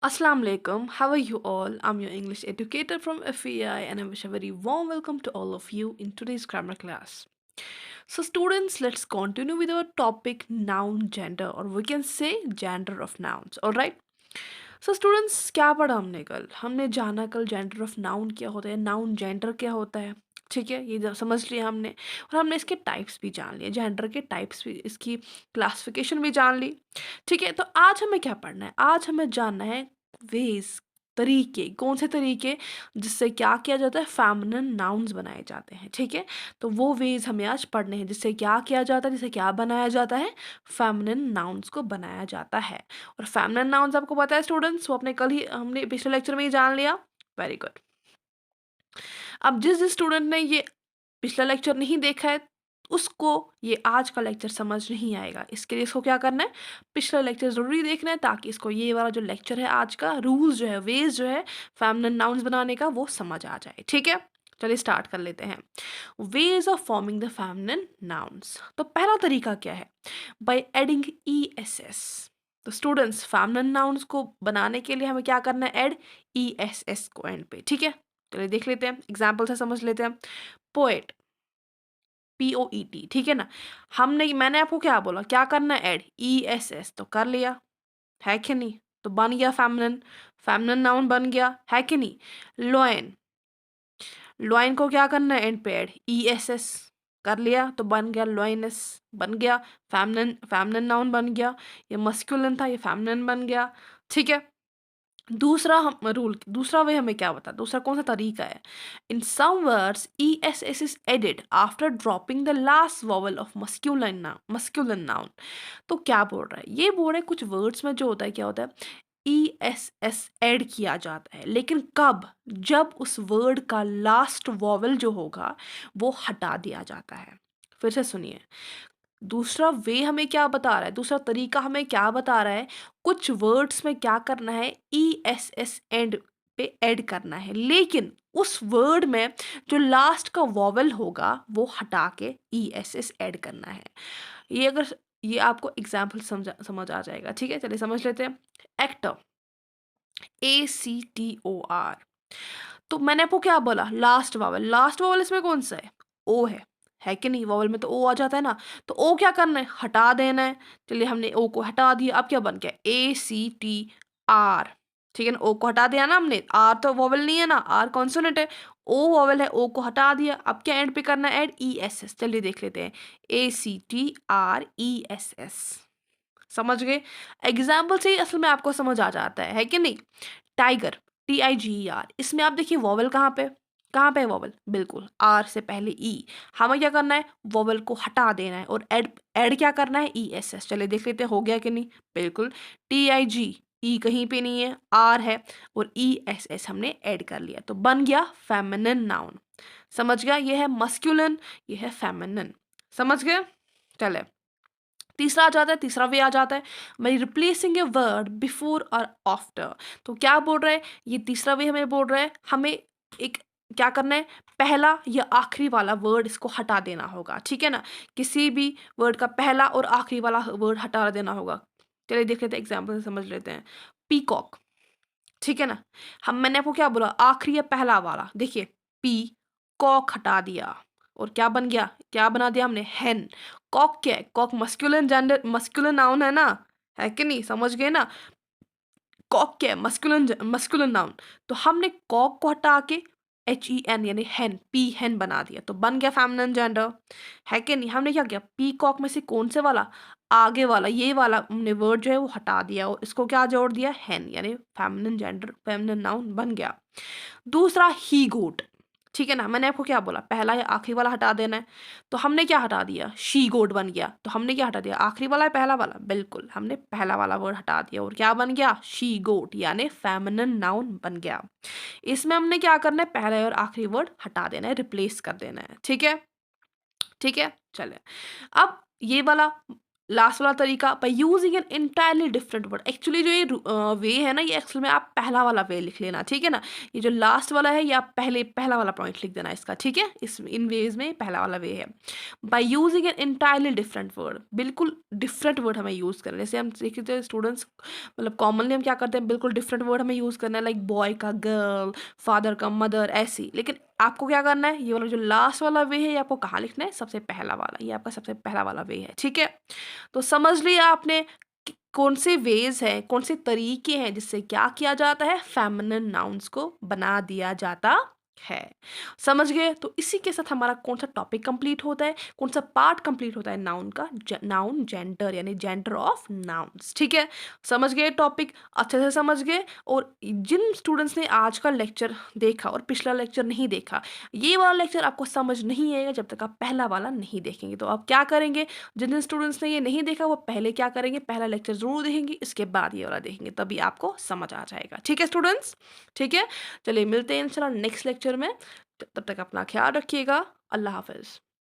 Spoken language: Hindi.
Assalamu alaikum. How are you all? I'm your English educator from FEI and I wish a very warm welcome to all of you in today's grammar class. So students, let's continue with our topic noun gender or we can say gender of nouns. All right? So students, क्या पढ़ा हमने कल? हमने जाना कल gender of noun क्या होता है, noun gender क्या होता है. ठीक है, ये समझ लिया हमने और हमने इसके टाइप्स भी जान लिए, जेंडर के टाइप्स भी, इसकी क्लासिफिकेशन भी जान ली. ठीक है, तो आज हमें क्या पढ़ना है? आज हमें जानना है वेज, तरीके, कौन से तरीके जिससे क्या किया जाता है, फेमिनिन नाउन्स बनाए जाते हैं. ठीक है, तो वो वेज हमें आज पढ़ने हैं जिससे क्या किया जाता है, जिससे क्या बनाया जाता है, फेमिनिन नाउन्स को बनाया जाता है. और फेमिनिन नाउन्स आपको पता है स्टूडेंट्स, वो अपने कल ही हमने पिछले लेक्चर में ही जान लिया. Very good. अब जिस जिस स्टूडेंट ने ये पिछला लेक्चर नहीं देखा है उसको ये आज का लेक्चर समझ नहीं आएगा. इसके लिए इसको क्या करना है, पिछला लेक्चर ज़रूरी देखना है ताकि इसको ये वाला जो लेक्चर है आज का, रूल्स जो है, वेज जो है फेमिनिन नाउन्स बनाने का, वो समझ आ जाए. ठीक है, चलिए स्टार्ट कर लेते हैं. Ways of forming the feminine nouns. तो पहला तरीका क्या है, by adding E S S. तो स्टूडेंट्स, फेमिनिन नाउन्स को बनाने के लिए हमें क्या करना है, ऐड ई एस एस को एंड पे. ठीक है, चलिए देख लेते हैं, एग्जाम्पल से समझ लेते हैं. Poet, POET. ठीक है ना, मैंने आपको क्या बोला, क्या करना है, ऐड ESS. तो कर लिया, है कि नहीं, तो बन गया फेमिनिन, फेमिनिन नाउन बन गया, है कि नहीं. लोयन, लोयन को क्या करना है, एंड पे ऐड ESS. कर लिया तो बन गया लोइनस, बन गया फेमिनिन, फेमिनिन नाउन बन गया. ये मस्कुलिन था, ये फेमिनिन बन गया. ठीक है, दूसरा हम रूल, दूसरा वे हमें क्या बता, दूसरा कौन सा तरीका है. In some words ESS is added after dropping the last vowel of masculine noun. तो क्या बोल रहा है, ये बोल रहा है कुछ वर्ड्स में जो होता है, क्या होता है, ESS ऐड किया जाता है, लेकिन कब, जब उस वर्ड का लास्ट वॉवल जो होगा वो हटा दिया जाता है. फिर से सुनिए, दूसरा वे हमें क्या बता रहा है, दूसरा तरीका हमें क्या बता रहा है, कुछ वर्ड्स में क्या करना है, ESS एंड पे ऐड करना है, लेकिन उस वर्ड में जो लास्ट का वॉवल होगा वो हटा के ESS ऐड करना है. ये अगर ये आपको एग्जाम्पल समझ आ जाएगा. ठीक है, चलिए समझ लेते हैं. Actor, ACTOR. तो मैंने आपको क्या बोला, लास्ट वॉवल, लास्ट वॉवल इसमें कौन सा O है कि नहीं, वॉवल में तो O आ जाता है ना, तो O क्या करना है, हटा देना है. चलिए हमने O को हटा दिया, अब क्या बन गया, ACTR. ठीक है ना, O को हटा दिया ना हमने, R तो वॉवल नहीं है ना, R कॉन्सोनेंट है, O वॉवल है, O को हटा दिया, अब क्या एंड पे करना है, ऐड ESS. चलिए देख लेते हैं, ACTRESS. समझ गए, एग्जाम्पल से ही असल में आपको समझ आ जाता है कि नहीं. Tiger, TIGER. इसमें आप देखिए वॉवल कहाँ पे है वॉवल, बिल्कुल आर से पहले ई. हमें क्या करना है, वॉवल को हटा देना है और ऐड ऐड क्या करना है, ESS. चलिए देख लेते हैं हो गया कि नहीं, बिल्कुल. TIG, ई कहीं पे नहीं है, आर है और ESS हमने ऐड कर लिया, तो बन गया फेमिनिन नाउन. समझ गया, ये है मस्कुलिन, ये है फेमिनिन. समझ गए, चले तीसरा आ जाता है, तीसरा वे आ जाता है, by replacing a word before और आफ्टर. तो क्या बोल रहा है, ये तीसरा वे हमें बोल रहा है, हमें एक क्या करना है, पहला या आखिरी वाला वर्ड इसको हटा देना होगा. ठीक है ना, किसी भी वर्ड का पहला और आखिरी वाला वर्ड हटा देना होगा. चलिए देख लेते हैं, एग्जाम्पल से समझ लेते हैं. पीकॉक. ठीक है ना, मैंने आपको क्या बोला, आखिरी या पहला वाला, देखिए पी, कॉक हटा दिया और क्या बन गया, क्या बना दिया हमने, हेन. कॉक क्या है, cock masculine gender, masculine noun है ना, है कि नहीं, समझ गए ना. कॉक क्या है, मस्कुलिन नाउन. तो हमने कॉक को हटा के HEN यानी हेन, पी हेन बना दिया, तो बन गया फेमिनिन जेंडर, है कि नहीं. हमने क्या किया, पी कॉक में से कौन से वाला, आगे वाला, ये वाला हमने वर्ड जो है वो हटा दिया और इसको क्या जोड़ दिया, हेन, यानी फेमिनिन जेंडर, फेमिनिन नाउन बन गया. दूसरा ही गोट. ठीक है ना, मैंने आपको क्या बोला, पहला या आखिरी वाला हटा देना है, तो हमने क्या हटा दिया, शी गोट बन गया. तो हमने क्या हटा दिया, आखिरी वाला या पहला वाला, बिल्कुल हमने पहला वाला वर्ड हटा दिया और क्या बन गया, शी गोट, यानी फेमिनिन नाउन बन गया. इसमें हमने क्या करना है, पहला और आखिरी वर्ड हटा देना है, रिप्लेस कर देना है. ठीक है, ठीक है, चले. अब ये वाला लास्ट वाला तरीका, by using an entirely different word. Actually जो ये वे है ना, ये एक्चुअल में आप पहला वाला वे लिख लेना, ठीक है ना। ये जो लास्ट वाला है, ये आप पहला वाला पॉइंट लिख देना इसका, ठीक है। इस इन वेज में पहला वाला वे है, by using an entirely different word. बिल्कुल डिफरेंट वर्ड हमें यूज़ करना है। जैसे हम देखते हैं स्टूडेंट्स, मतलब कॉमनली हम क्या करते हैं, बिल्कुल डिफरेंट वर्ड हमें यूज़ करना है, लाइक बॉय का गर्ल, फादर का मदर, ऐसी। लेकिन आपको क्या करना है, ये वाला जो लास्ट वाला वे है, ये आपको कहाँ लिखना है, सबसे पहला वाला। ये आपका सबसे पहला वाला वे है, ठीक है। तो समझ लिया आपने कि कौन से वेज हैं, कौन से तरीके हैं जिससे क्या किया जाता है, फेमिनिन नाउन्स को बना दिया जाता है। समझ गए। तो इसी के साथ हमारा कौन सा टॉपिक कंप्लीट होता है, कौन सा पार्ट कंप्लीट होता है नाउन का, नाउन जेंडर, यानी जेंडर ऑफ नाउन्स, ठीक है। समझ गए टॉपिक, अच्छे से समझ गए। और जिन स्टूडेंट्स ने आज का लेक्चर देखा और पिछला लेक्चर नहीं देखा, ये वाला लेक्चर आपको समझ नहीं आएगा जब तक आप पहला वाला नहीं देखेंगे। तो आप क्या करेंगे, जिन जिन स्टूडेंट्स ने ये नहीं देखा वो पहले क्या करेंगे, पहला लेक्चर जरूर देखेंगे, इसके बाद ये वाला देखेंगे, तभी आपको समझ आ जाएगा, ठीक है स्टूडेंट्स। ठीक है, चलिए मिलते हैं इंशाल्लाह नेक्स्ट लेक्चर में। तब तक अपना ख्याल रखिएगा। अल्लाह हाफिज।